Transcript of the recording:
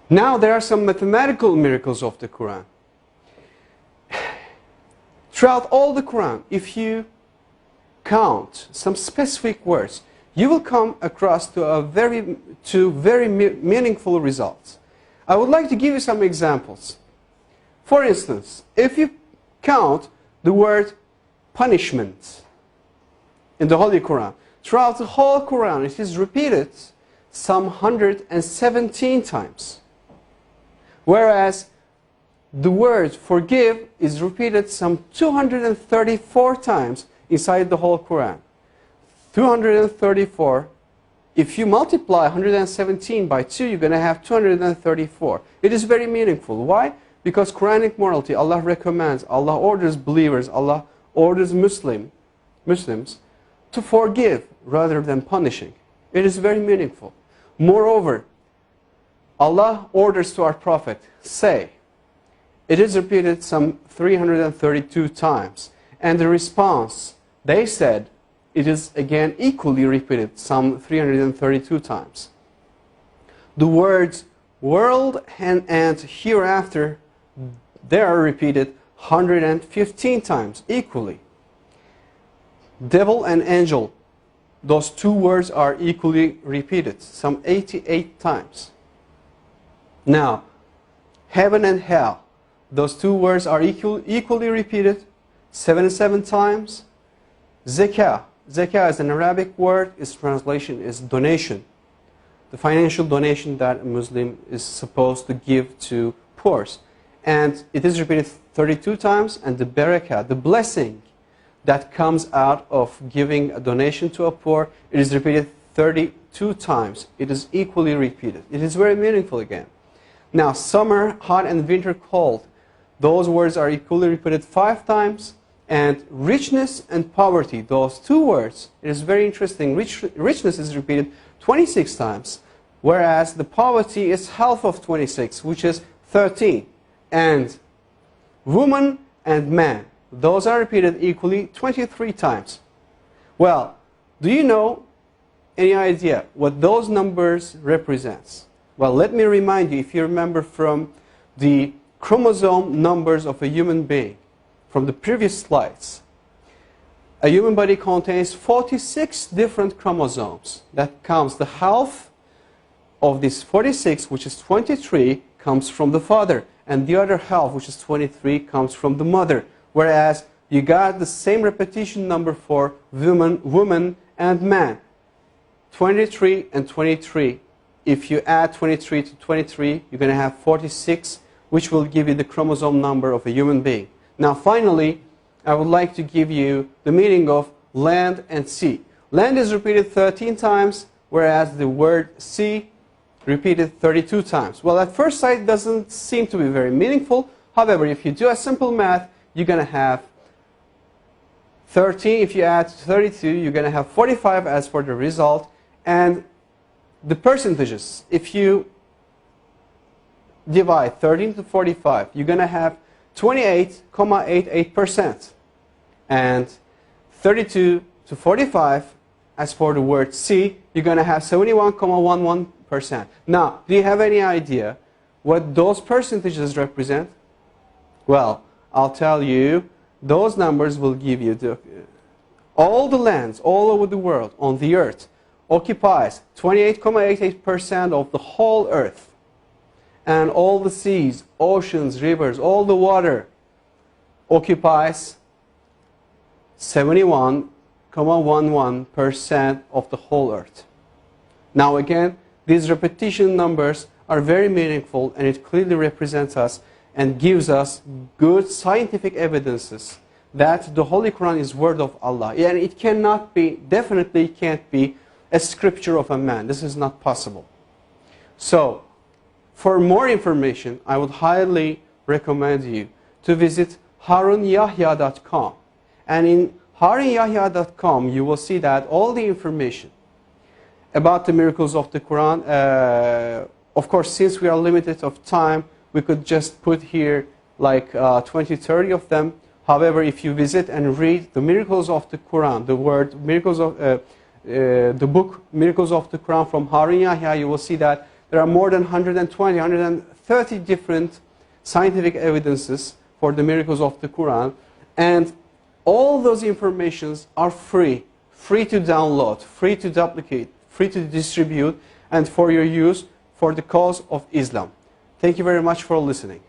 Now there are some mathematical miracles of the Quran. Throughout all the Quran, if you count some specific words, you will come across to very meaningful results. I would like to give you some examples. For instance, if you count the word punishment in the Holy Quran, throughout the whole Quran it is repeated some 117 times. Whereas the word forgive is repeated some 234 times inside the whole Quran. 234, if you multiply 117 by 2, you're going to have 234. It is very meaningful. Why? Because Quranic morality, Allah recommends, Allah orders believers, Allah orders Muslims to forgive rather than punishing. It is very meaningful. Moreover, Allah orders to our Prophet, say, it is repeated some 332 times. And the response, they said, it is again equally repeated some 332 times. The words world and hereafter, they are repeated 115 times equally. Devil and angel, those two words are equally repeated some 88 times. Now, heaven and hell, those two words are equally repeated 77 times. Zakah is an Arabic word. Its translation is donation. The financial donation that a Muslim is supposed to give to poor. And it is repeated 32 times. And the barakah, the blessing that comes out of giving a donation to a poor, it is repeated 32 times. It is equally repeated. It is very meaningful again. Now, summer hot and winter cold, those words are equally repeated 5 times. And richness and poverty, those two words, it is very interesting. Richness is repeated 26 times, whereas the poverty is half of 26, which is 13. And woman and man, those are repeated equally 23 times. Well, do you know any idea what those numbers represent? Well, let me remind you, if you remember from the chromosome numbers of a human being, from the previous slides, a human body contains 46 different chromosomes. That comes, the half of this 46, which is 23, comes from the father. And the other half, which is 23, comes from the mother. Whereas you got the same repetition number for woman and man. 23 and 23. If you add 23 to 23, you're going to have 46, which will give you the chromosome number of a human being. Now finally, I would like to give you the meaning of land and sea. Land is repeated 13 times, whereas the word sea repeated 32 times. Well, at first sight, it doesn't seem to be very meaningful. However, if you do a simple math, you're going to have 13. If you add 32, you're going to have 45 as for the result. And the percentages, if you divide 13 to 45, you're going to have 28.88%. And 32 to 45, as for the word sea, you're going to have 71.11%. Now, do you have any idea what those percentages represent? Well, I'll tell you, those numbers will give you all the lands all over the world on the earth occupies 28.88% of the whole earth. And all the seas, oceans, rivers, all the water occupies 71.11% of the whole earth. Now again, these repetition numbers are very meaningful, and it clearly represents us and gives us good scientific evidences that the Holy Quran is word of Allah. And it cannot be, definitely can't be a scripture of a man. This is not possible. So, for more information, I would highly recommend you to visit harunyahya.com. And in harunyahya.com, you will see that all the information about the miracles of the Quran, of course, since we are limited of time, we could just put here like 20, 30 of them. However, if you visit and read the miracles of the Quran, the word miracles of the book Miracles of the Quran from Harun Yahya, you will see that There are more than 120, 130 different scientific evidences for the miracles of the Quran. And all those informations are free to download, free to duplicate, free to distribute, and for your use for the cause of Islam. Thank you very much for listening.